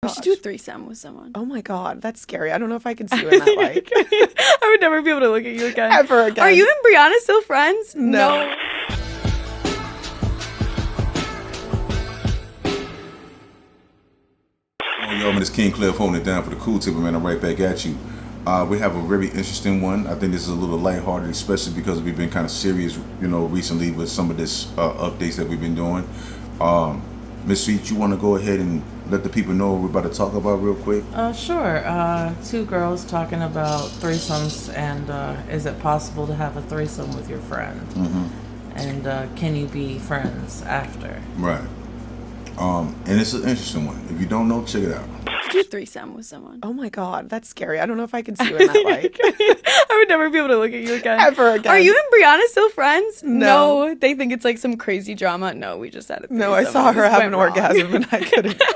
We should do a threesome with someone. Oh my God, that's scary. I don't know if I can see you in that light. I would never be able to look at you again. Ever again. Are you and Brianna still friends? No. Oh, yo, man, it's King Cliff holding it down for the Cool Tipper, man. I'm right back at you. We have a very interesting one. I think this is a little lighthearted, especially because we've been kind of serious, recently with some of this updates that we've been doing. Miss Sweet, you want to go ahead and let the people know what we're about to talk about real quick? Sure. Two girls talking about threesomes, and is it possible to have a threesome with your friend? Mm-hmm. And can you be friends after? Right. And it's an interesting one. If you don't know, check it out. Do a threesome with someone. Oh my God, that's scary. I don't know if I can see you in that light. I would never be able to look at you again. Ever again. Are you and Brianna still friends? No. They think it's like some crazy drama. No, we just had a threesome. No, I saw her This have went an wrong. orgasm and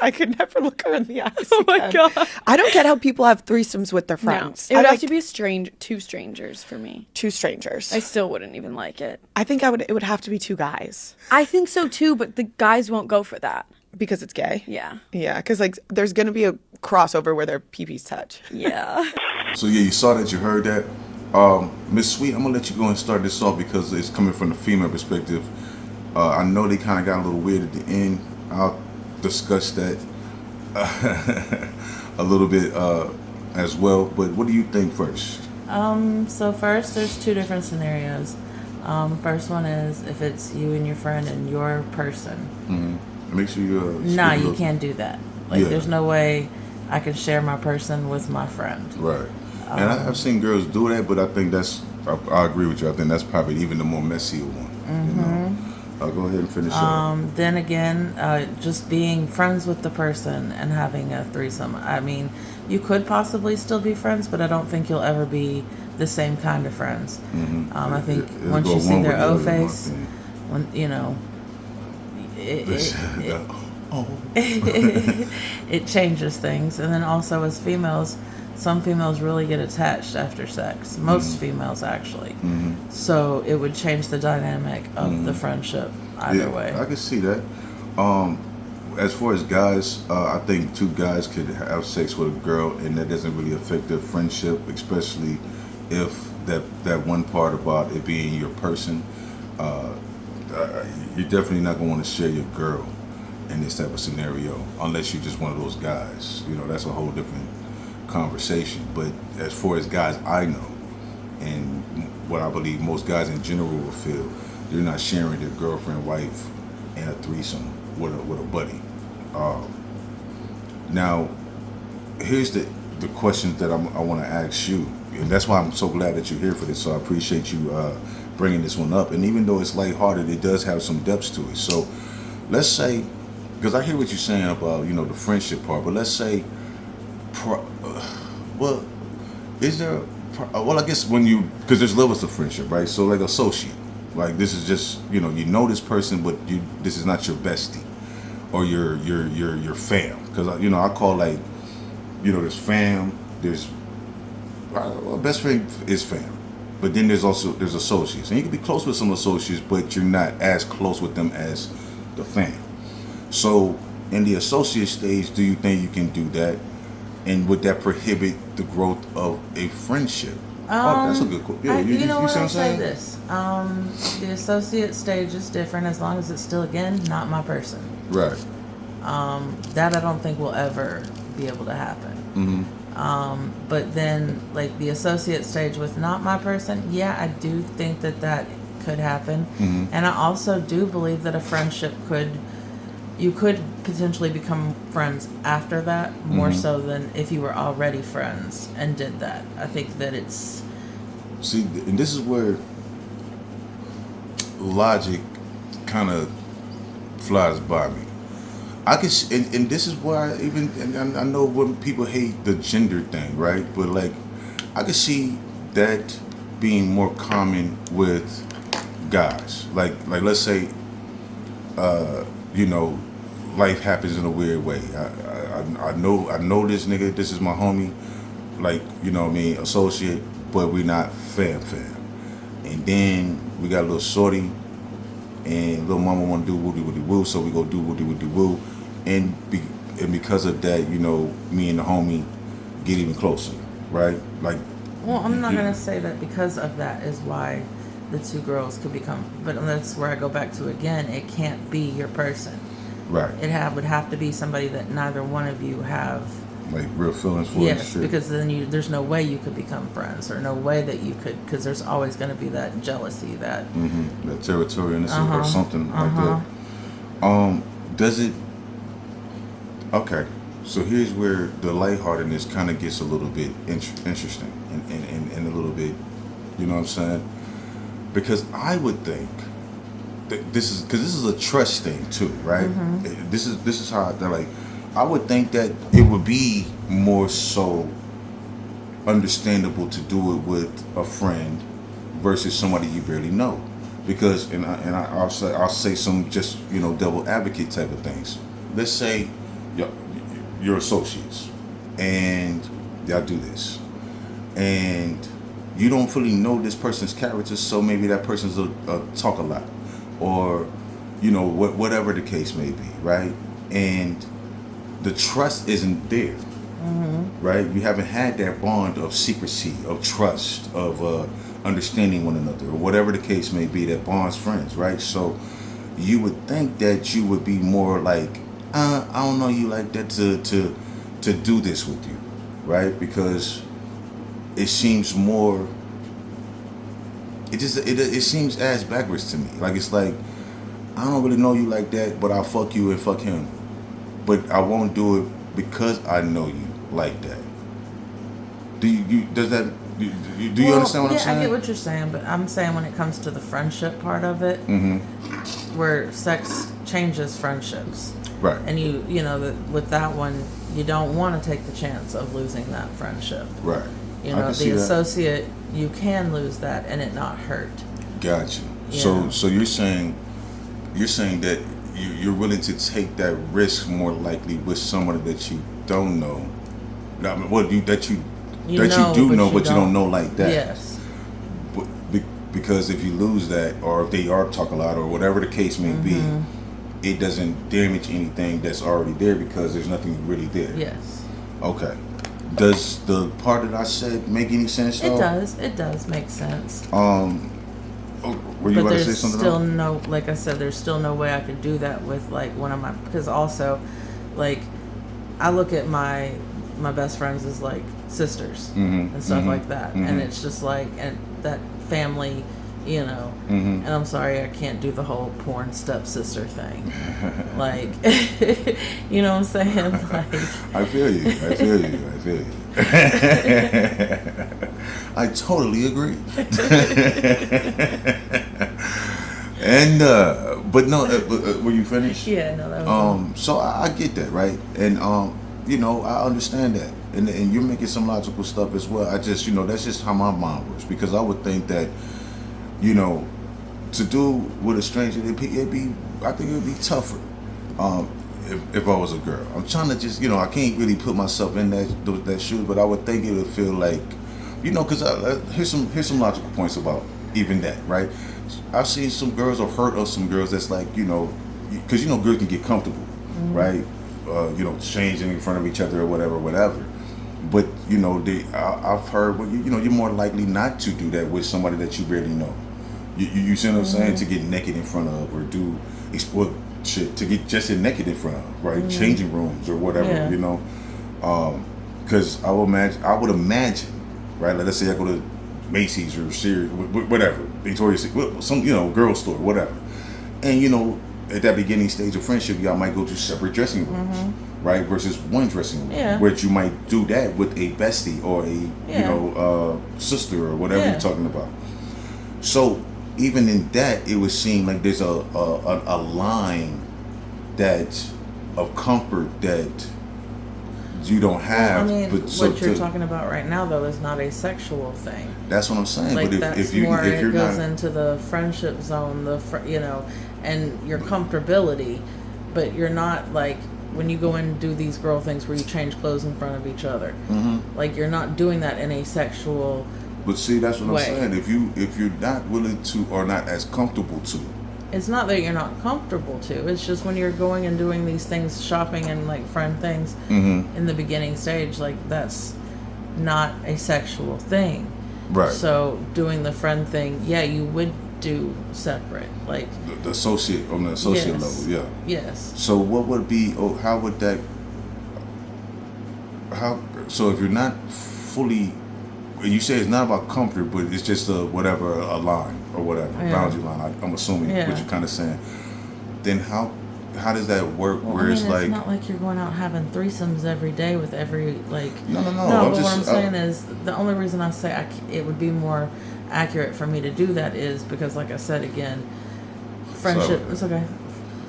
I could never look her in the eyes. Oh my again. God. I don't get how people have threesomes with their No, friends. it would I have like to be two strangers for me. two strangers. I still wouldn't even like it. I think it would have to be two guys I think so too, but the guys won't go for that. because it's gay. Yeah. Yeah, because like there's gonna be a crossover where their peepees touch. Yeah. So yeah, you saw that, you heard that. Miss Sweet, I'm gonna let you go and start this off because it's coming from the female perspective. I know they kind of got a little weird at the end. I'll discuss that a little bit as well. But what do you think first? So first, there's two different scenarios. First one is if it's you and your friend and your person. Mm-hmm. Make sure you. Nah, you can't do that. Like, Yeah. there's no way I can share my person with my friend. Right. And I've seen girls do that, but I think I agree with you. I think that's probably even the more messier one. I'll go ahead and finish up. Then again, just being friends with the person and having a threesome. I mean, you could possibly still be friends, but I don't think you'll ever be the same kind of friends. I think It'll once go you see one their with the O other, in my face, opinion. when it changes things. And then also as females, some females really get attached after sex. Most females actually. So it would change the dynamic of the friendship either way. I can see that. As far as guys, I think two guys could have sex with a girl and that doesn't really affect their friendship, especially if that one part about it being your person. You're definitely not going to want to share your girl in this type of scenario unless you're just one of those guys. That's a whole different conversation. But as far as guys I know, and what I believe most guys in general will feel, they're not sharing their girlfriend, wife, and a threesome with a buddy. Now, here's the questions that I want to ask you, and that's why I'm so glad that you're here for this. So I appreciate you bringing this one up. And even though it's lighthearted, it does have some depths to it. So let's say, because I hear what you're saying about the friendship part, but let's say, is there? Well, I guess because there's levels of friendship, right? So like associate, like this is just you know this person, but this is not your bestie or your fam. Because I call there's fam, there's best friend is fam, but then there's associates, and you can be close with some associates, but you're not as close with them as the fam. So in the associate stage, do you think you can do that? And would that prohibit the growth of a friendship? That's a good question. Yeah, You know what? see I'll I'm say saying? this. The associate stage is different as long as it's still, again, not my person. Right. That I don't think will ever be able to happen. But then, like the associate stage with not my person, yeah, I do think that could happen. And I also do believe that a friendship you could potentially become friends after that, more so than if you were already friends and did that. I think that it's... See, and this is where logic kind of flies by me. I can, and this is why and I know when people hate the gender thing, right? But like, I can see that being more common with guys. Like let's say, life happens in a weird way. I know this nigga. This is my homie. Like, associate, but we not fam. And then we got a little shorty, and little mama want to do woody woo, so we go do woody woo. And and because of that, you know, me and the homie get even closer, right? Like, Well, I'm not you- gonna say that because of that is why the two girls could become. But that's where I go back to again. It can't be your person. right, Would have to be somebody that neither one of you have. like real feelings for Yes, shit. because then there's no way you could become friends, or no way that you could, because there's always going to be that jealousy, that that territorialness or Uh-huh, something like uh-huh. that. Does it? Okay, so here's where the lightheartedness kind of gets a little bit interesting and a little bit, you know what I'm saying? Because I would think that this is a trust thing too, right? Mm-hmm. This is how they're like. I would think that it would be more so understandable to do it with a friend versus somebody you barely know, because I'll say some just, you know, devil advocate type of things. Let's say you're associates and y'all do this, and you don't fully know this person's character, so maybe that person's a talk a lot, or you know, whatever the case may be, right? And the trust isn't there, right? You haven't had that bond of secrecy, of trust, of understanding one another, or whatever the case may be that bonds friends, right? So you would think that you would be more like, I don't know you like that to do this with you, right? Because it seems more. It seems ass backwards to me. Like, it's like, I don't really know you like that, but I'll fuck you and fuck him. But I won't do it because I know you like that. Do you understand what I'm saying? I get what you're saying, but I'm saying when it comes to the friendship part of it, where sex changes friendships, Right. and you know that with that one, you don't want to take the chance of losing that friendship. Right. You I know, can see the that. associate, you can lose that and it not hurt. Gotcha. Yeah. So you're saying that you're willing to take that risk more likely with somebody that you don't know. That you do know, but you don't know like that. Yes. But because if you lose that, or if they are talk a lot, or whatever the case may be, it doesn't damage anything that's already there because there's nothing really there. Yes. Okay. Does the part that I said make any sense? It though? does. It does make sense. Were you But about to say there's something still else? no, like I said, there's still no way I could do that with like one of my, because also, like, I look at my best friends as like sisters and stuff like that, and it's just like, and that family, you know, and I'm sorry I can't do the whole porn stepsister thing, like, you know what I'm saying? Like, I feel you. I totally agree. And but no, were you finished? yeah, no, that was So I get that, right? And you know, I understand that, and you're making some logical stuff as well. I just, you know, that's just how my mind works, because I would think that, you know, to do with a stranger, I think it would be tougher. If I was a girl, I'm trying to just, you know, I can't really put myself in that shoes, but I would think it would feel like, you know, because here's some logical points about even that, right? I've seen some girls, or heard of some girls that's like, you know, because, you know, girls can get comfortable, right? You know, changing in front of each other or whatever. But, you know, I've heard, well, you know, you're more likely not to do that with somebody that you barely know. You see what I'm saying? To get naked in front of, or do shit to get just naked in front of, right? Changing rooms or whatever, Yeah. you know. Because I would imagine, right? Like, let's say I go to Macy's or Sears, whatever, Victoria's Secret, some, you know, girl store, whatever, and, you know, at that beginning stage of friendship, y'all might go to separate dressing rooms, right? Versus one dressing room, Yeah. where you might do that with a bestie or a you Yeah. know, sister or whatever Yeah. you're talking about. So even in that, it would seem like there's a line that of comfort that you don't have. I mean, but what you're talking about right now, though, is not a sexual thing. That's what I'm saying. Like, but that's if you're goes not, into the friendship zone, you know, and your comfortability, but you're not like when you go in and do these girl things where you change clothes in front of each other. Like, you're not doing that in a sexual. but see, that's what way. I'm saying. If you're not willing to, or not as comfortable to, It's not that you're not comfortable to. It's just when you're going and doing these things, shopping and like friend things in the beginning stage, like that's not a sexual thing. Right. So doing the friend thing, yeah, you would do separate, like The associate on the associate yes. level, yeah. Yes. So what would be? Oh, how would that? How? So if you're not fully, you say it's not about comfort, but it's just a whatever, a line or whatever, Yeah. boundary line. I'm assuming Yeah. what you're kind of saying. Then how does that work? Well, where I mean, it's like not like you're going out having threesomes every day with every like. no. No, I'm but just, what I'm saying is the only reason I say it would be more accurate for me to do that is because, like I said again, friendship. So- It's okay.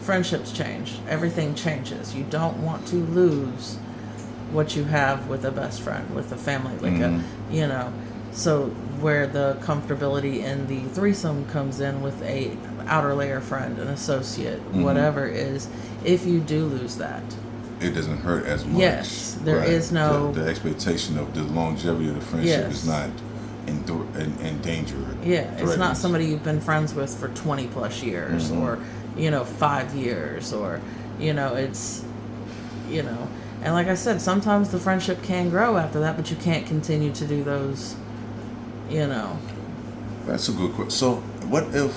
Friendships change. Everything changes. You don't want to lose what you have with a best friend, with a family, like you know. So where the comfortability in the threesome comes in with a outer layer friend, an associate, whatever is, if you do lose that. it doesn't hurt as much. Yes, there is no- the expectation of the longevity of the friendship Yes. is not in danger. or Yeah, it's not threatened. somebody you've been friends with for 20 plus years or, 5 years or, it's, and like I said, sometimes the friendship can grow after that, but you can't continue to do those, That's a good question. So, what if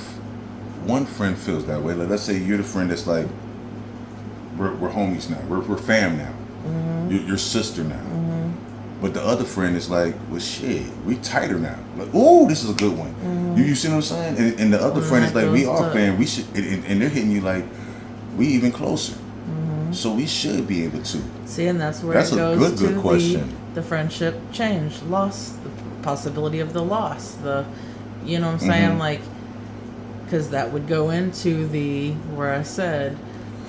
one friend feels that way? Like, let's say you're the friend that's like, we're homies now, we're fam now, you're sister now. But the other friend is like, well, shit, we tighter now. Like, oh, this is a good one. You see what I'm saying? And the other And friend is that like, we goes are to- fam. We should, and they're hitting you like, we even closer. So we should be able to. See, and that's where That's it a goes good to question. the friendship change, loss, the possibility of the loss, you know what I'm saying? Like, because that would go into where I said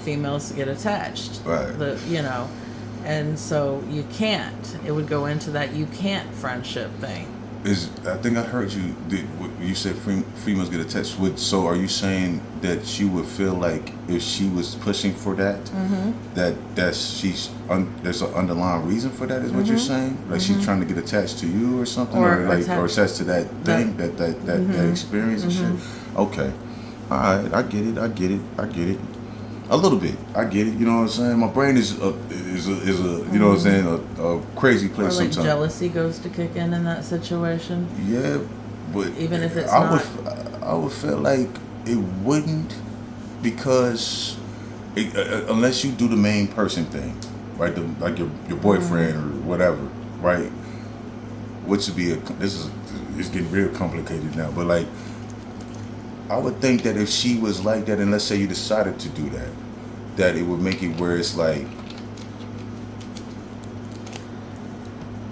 females get attached. Right. And so you can't. It would go into that you can't friendship thing. I think I heard you. You said females get attached with. So are you saying that you would feel like if she was pushing for that, that there's an underlying reason for that? Is what you're saying? Like she's trying to get attached to you or something, Or or attached- attached to that thing, that experience and shit. Okay, all right, I get it. A little bit, I get it. You know what I'm saying? My brain is a you know what I'm saying, a crazy Or place like sometimes. jealousy goes to kick in that situation. Yeah, but Even if it's I would feel like it wouldn't, because unless you do the main person thing, right? Like your boyfriend or whatever, right? Which would be it's getting real complicated now. But like, I would think that if she was like that, and let's say you decided to do that, that it would make it where it's like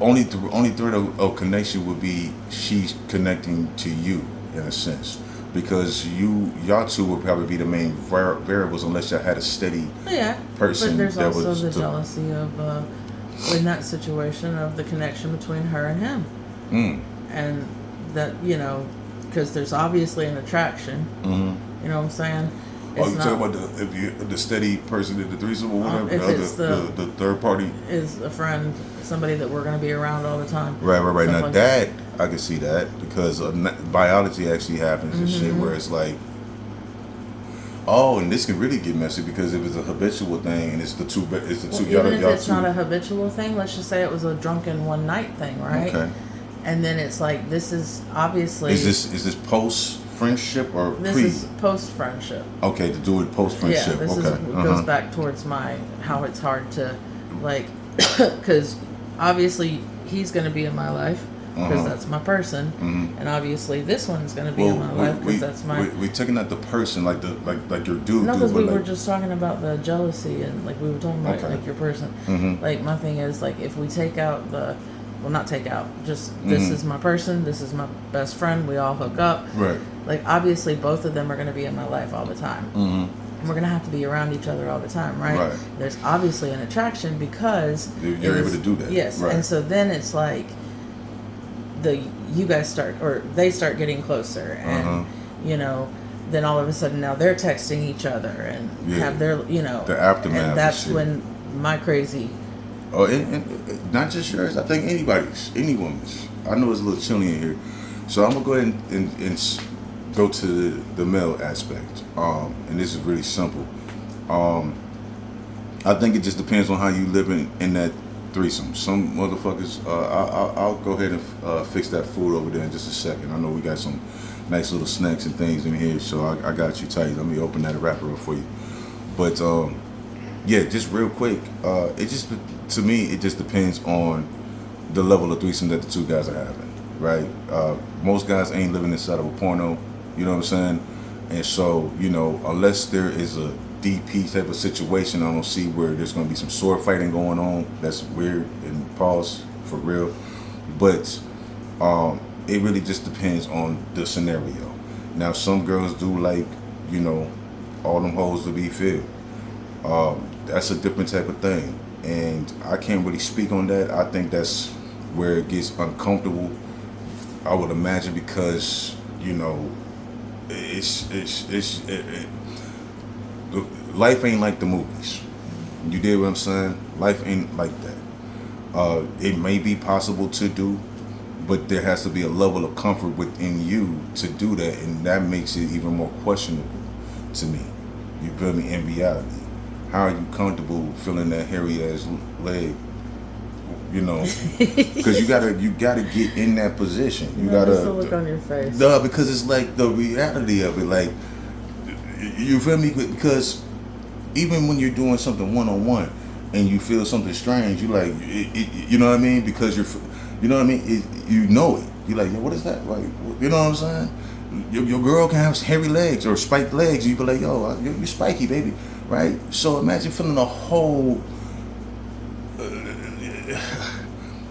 only thread of connection would be she's connecting to you in a sense, because y'all two would probably be the main variables unless y'all had a steady Yeah, person but there's that also was the to- jealousy of, in that situation, of the connection between her and him. And that, because there's obviously an attraction. You know what I'm saying? Oh, you talking about the steady person in the threesome or whatever? if it's the third party? is a friend, somebody that we're going to be around all the time. Right. Stuff Now like that I can see that, because biology actually happens and shit where it's like, oh, and this can really get messy, because if it's a habitual thing and it's the two, Well, y'all even if it's two. not a habitual thing, let's just say it was a drunken one night thing, right? Okay. And then it's like, this is obviously Is this post friendship or this pre? is post friendship. Okay, to do it post friendship. Yeah, this okay. is goes back towards how it's hard to, like, because obviously he's going to be in my life because that's my person, and obviously this one's going to be in my life because that's my. We taking out the person like your dude. No, because but we were like- just talking about the jealousy and like we were talking about Okay. like your person. Like my thing is like if we take out not take out, just this is my person, this is my best friend, we all hook up. Right. Like obviously both of them are going to be in my life all the time. And we're going to have to be around each other all the time, right? Right. There's obviously an attraction because You're able to do that. Yes. Right. And so then it's like they start getting closer and then all of a sudden now they're texting each other and Yeah. have their The aftermath and of that's shit. when my crazy Oh, and not just yours. I think anyone's. I know it's a little chilly in here, so I'm gonna go ahead and go to the male aspect, and this is really simple. I think it just depends on how you live in that threesome. Some motherfuckers, I'll go ahead and fix that food over there in just a second. I know we got some nice little snacks and things in here, so I got you tight. Let me open that wrapper up for you. But yeah, just real quick, it just, to me, it just depends on the level of threesome that the two guys are having, right? Most guys ain't living inside of a porno, you know what I'm saying? And so, you know, unless there is a DP type of situation, I don't see where there's going to be some sword fighting going on. That's weird and pause for real. But it really just depends on the scenario. Now, some girls do like, you know, all them hoes to be filled. That's a different type of thing. And I can't really speak on that. I think that's where it gets uncomfortable, I would imagine, because, you know, life ain't like the movies. You dig what I'm saying? Life ain't like that. It may be possible to do, but there has to be a level of comfort within you to do that, and that makes it even more questionable to me. You feel me? In reality, how are you comfortable feeling that hairy ass leg? You know, because you gotta get in that position. You gotta. Just a look on your face. No, because it's like the reality of it. Like, you feel me? Because even when you're doing something one-on-one and you feel something strange, you like, you know what I mean? Because you know what I mean? You know it. You're like, yo, what is that? Like, you know what I'm saying? Your girl can have hairy legs or spiked legs. You be like, yo, you're spiky, baby, right? So imagine feeling a whole.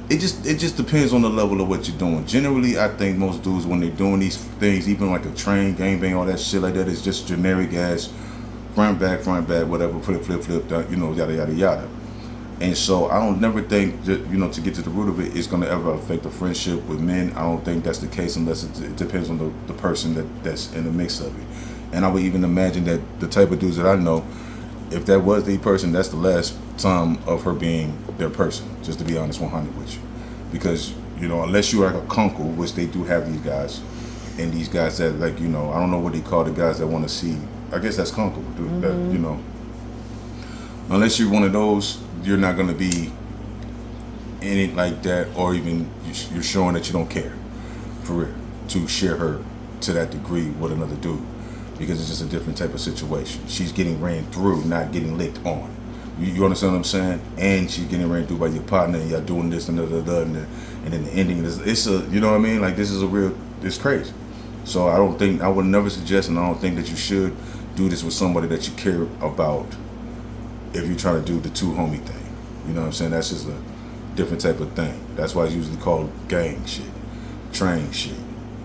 It just depends on the level of what you're doing. Generally, I think most dudes, when they're doing these things, even like a train, gangbang, all that shit like that, is just generic ass front back, whatever, flip, you know, yada yada yada. And so I don't never think that, you know, to get to the root of it, it's gonna ever affect a friendship with men. I don't think that's the case unless it depends on the person that's in the mix of it. And I would even imagine that the type of dudes that I know, if that was the person, that's the last time of her being their person, just to be honest 100 with you. Because, you know, unless you're like a kunkel, which they do have these guys, and these guys that, like, you know, I don't know what they call the guys that want to see, I guess that's kunkel, dude, that, you know. Unless you're one of those, you're not going to be in it like that, or even you're showing that you don't care, for real, to share her to that degree with another dude. Because it's just a different type of situation. She's getting ran through, not getting licked on. You understand what I'm saying? And she's getting ran through by your partner, and y'all doing this and and then the ending is, it's a, you know what I mean? Like, this is a real, it's crazy. So I would never suggest, and I don't think that you should do this with somebody that you care about if you're trying to do the two homie thing. You know what I'm saying? That's just a different type of thing. That's why it's usually called gang shit, train shit.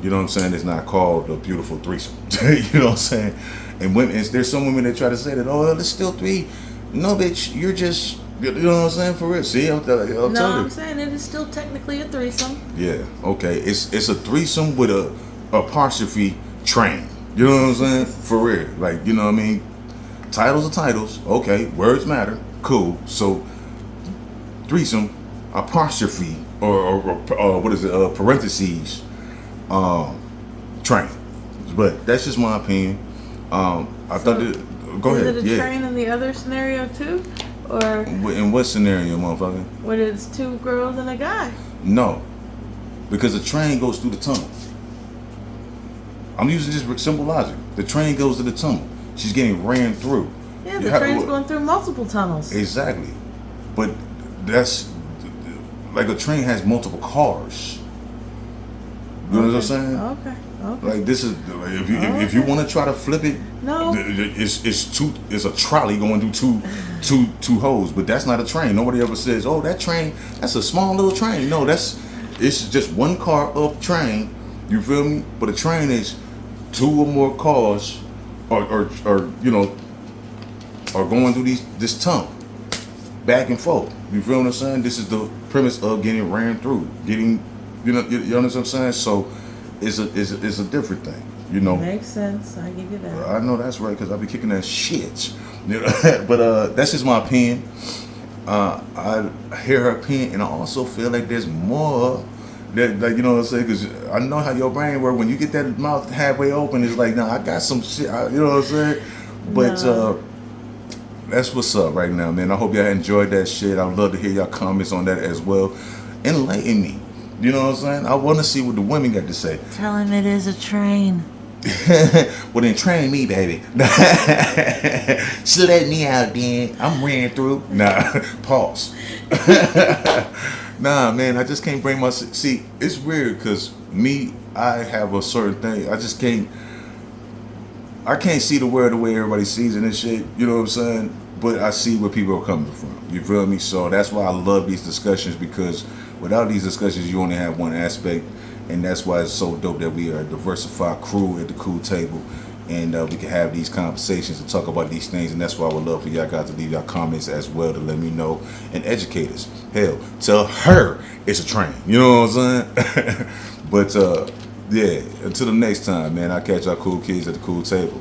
You know what I'm saying? It's not called a beautiful threesome. You know what I'm saying? And women, there's some women that try to say that, oh, there's still three. No, bitch, you're just, you know what I'm saying? For real. See, I'll tell you. I'm saying it is still technically a threesome. Yeah, okay. It's a threesome with a apostrophe train. You know what I'm saying? For real. Like, you know what I mean? Titles are titles. Okay, words matter. Cool. So, threesome, apostrophe, or what is it? Parentheses. Train. But that's just my opinion. I thought that. Go ahead. Is it a train in the other scenario too, or in what scenario, motherfucker? when it's two girls and a guy? No, because the train goes through the tunnel. I'm using just simple logic. The train goes to the tunnel. She's getting ran through. Yeah, the train's going through multiple tunnels. Exactly, but that's like a train has multiple cars. You know what I'm saying? Okay. Like, this is like, if you want to try to flip it, No. it's a trolley going through two hoes, but that's not a train. Nobody ever says, oh, that train, that's a small little train. No, it's just one car up train. You feel me? But a train is two or more cars, or you know, are going through this tunnel back and forth. You feel what I'm saying? This is the premise of getting ran through, getting, you understand what I'm saying? So it's a different thing, you know. Makes sense. I give you that. I know that's right, because I be kicking that shit. You know? But that's just my opinion. I hear her opinion, and I also feel like there's more That, like, you know what I'm saying? Because I know how your brain works. When you get that mouth halfway open, it's like, nah, I got some shit. You know what I'm saying? But that's what's up right now, man. I hope y'all enjoyed that shit. I'd love to hear y'all comments on that as well. Enlighten me. You know what I'm saying? I want to see what the women got to say. Tell him it is a train. Well, then train me, baby. So let me out, then. I'm ran through. Nah, pause. Nah, man, I just can't bring myself. See, it's weird because me, I have a certain thing. I can't see the world the way everybody sees it and shit. You know what I'm saying? But I see where people are coming from. You feel me? So that's why I love these discussions, because without these discussions, you only have one aspect. And that's why it's so dope that we are a diversified crew at the Cool Table, and we can have these conversations and talk about these things. And that's why I would love for y'all guys to leave y'all comments as well to let me know and educate us. Hell, tell her it's a train. You know what I'm saying? But yeah, until the next time, man, I'll catch y'all cool kids at the Cool Table.